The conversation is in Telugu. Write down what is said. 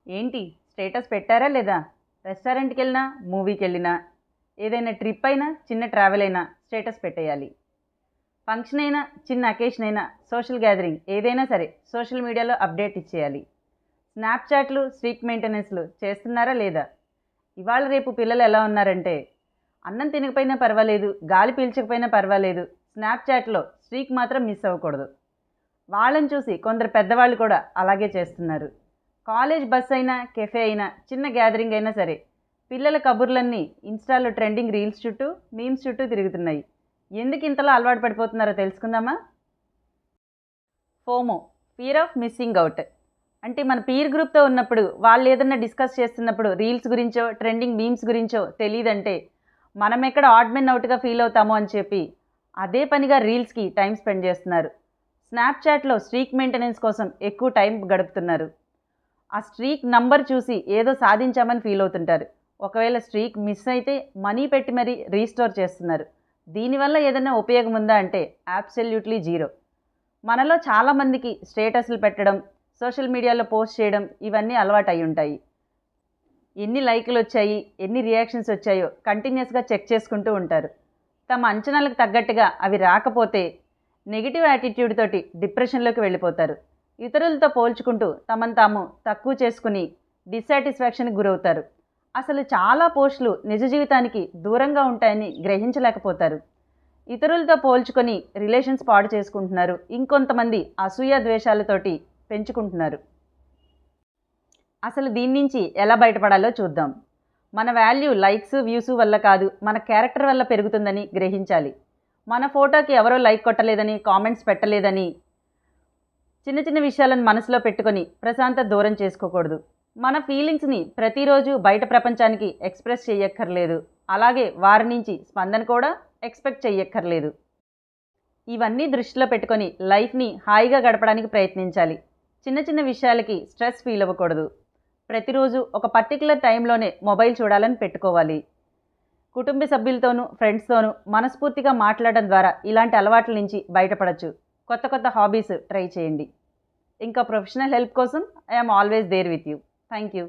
ఏంటి స్టేటస్ పెట్టారా లేదా? రెస్టారెంట్‌కి వెళ్ళినా, మూవీకి వెళ్ళినా, ఏదైనా ట్రిప్ అయినా, చిన్న ట్రావెల్ అయినా స్టేటస్ పెట్టేయాలి. ఫంక్షన్ అయినా, చిన్న అకేషన్ అయినా, సోషల్ గ్యాదరింగ్ ఏదైనా సరే సోషల్ మీడియాలో అప్డేట్ ఇచ్చేయాలి. స్నాప్‌చాట్లు, స్ట్రీక్ మెయింటెనెన్స్‌లు చేస్తున్నారా లేదా? ఇవాళ రేపు పిల్లలు ఎలా ఉన్నారంటే, అన్నం తినకపోయినా పర్వాలేదు, గాలి పీల్చకపోయినా పర్వాలేదు, స్నాప్‌చాట్‌లో స్ట్రీక్ మాత్రం మిస్ అవ్వకూడదు. వాళ్ళని చూసి కొందరు పెద్దవాళ్ళు కూడా అలాగే చేస్తున్నారు. కాలేజ్ బస్ అయినా, కెఫే అయినా, చిన్న గ్యాదరింగ్ అయినా సరే పిల్లల కబుర్లన్నీ ఇన్స్టాలో ట్రెండింగ్ రీల్స్ చుట్టూ, మీమ్స్ చుట్టూ తిరుగుతున్నాయి. ఎందుకు ఇంతలా అలవాటు పడిపోతున్నారో తెలుసుకుందామా? FOMO, fear of missing out. అంటే మన పీర్ గ్రూప్తో ఉన్నప్పుడు వాళ్ళు ఏదన్నా డిస్కస్ చేస్తున్నప్పుడు రీల్స్ గురించో, ట్రెండింగ్ మీమ్స్ గురించో తెలియదంటే మనం ఎక్కడ ఆడ్ మెన్ అవుట్గా ఫీల్ అవుతామో అని చెప్పి అదే పనిగా రీల్స్కి టైం స్పెండ్ చేస్తున్నారు. స్నాప్చాట్లో స్ట్రీక్ మెయింటెనెన్స్ కోసం ఎక్కువ టైం గడుపుతున్నారు. ఆ స్ట్రీక్ నంబర్ చూసి ఏదో సాధించామని ఫీల్ అవుతుంటారు. ఒకవేళ స్ట్రీక్ మిస్ అయితే మనీ పెట్టి మరీ రీస్టోర్ చేస్తున్నారు. దీనివల్ల ఏదైనా ఉపయోగం ఉందా అంటే అబ్సల్యూట్లీ జీరో. మనలో చాలామందికి స్టేటస్లు పెట్టడం, సోషల్ మీడియాలో పోస్ట్ చేయడం ఇవన్నీ అలవాటు అయి ఉంటాయి. ఎన్ని లైకులు వచ్చాయి, ఎన్ని రియాక్షన్స్ వచ్చాయో కంటిన్యూస్గా చెక్ చేసుకుంటూ ఉంటారు. తమ అంచనాలకు తగ్గట్టుగా అవి రాకపోతే నెగిటివ్ యాటిట్యూడ్ తోటి డిప్రెషన్లోకి వెళ్ళిపోతారు. ఇతరులతో పోల్చుకుంటూ తమను తాము తక్కువ చేసుకుని డిస్సాటిస్ఫాక్షన్కి గురవుతారు. అసలు చాలా పోస్టులు నిజ జీవితానికి దూరంగా ఉంటాయని గ్రహించలేకపోతారు. ఇతరులతో పోల్చుకొని రిలేషన్స్ పాడు చేసుకుంటున్నారు. ఇంకొంతమంది అసూయ ద్వేషాలతోటి పెంచుకుంటున్నారు. అసలు దీని నుంచి ఎలా బయటపడాలో చూద్దాం. మన వాల్యూ లైక్స్, వ్యూస్ వల్ల కాదు, మన క్యారెక్టర్ వల్ల పెరుగుతుందని గ్రహించాలి. మన ఫోటోకి ఎవరో లైక్ కొట్టలేదని, కామెంట్స్ పెట్టలేదని చిన్న చిన్న విషయాలను మనసులో పెట్టుకొని ప్రశాంతత దూరం చేసుకోకూడదు. మన ఫీలింగ్స్ని ప్రతిరోజు బయట ప్రపంచానికి ఎక్స్ప్రెస్ చెయ్యక్కర్లేదు. అలాగే వారి నుంచి స్పందన కూడా ఎక్స్పెక్ట్ చెయ్యక్కర్లేదు. ఇవన్నీ దృష్టిలో పెట్టుకొని లైఫ్ని హాయిగా గడపడానికి ప్రయత్నించాలి. చిన్న చిన్న విషయాలకి స్ట్రెస్ ఫీల్ అవ్వకూడదు. ప్రతిరోజు ఒక పర్టికులర్ టైంలోనే మొబైల్ చూడాలని పెట్టుకోవాలి. కుటుంబ సభ్యులతోనూ, ఫ్రెండ్స్తోనూ మనస్ఫూర్తిగా మాట్లాడడం ద్వారా ఇలాంటి అలవాట్ల నుంచి బయటపడచ్చు. కొత్త కొత్త హాబీస్ ట్రై చేయండి. ఇంకా ప్రొఫెషనల్ హెల్ప్ కోసం I'm always there with you. Thank you.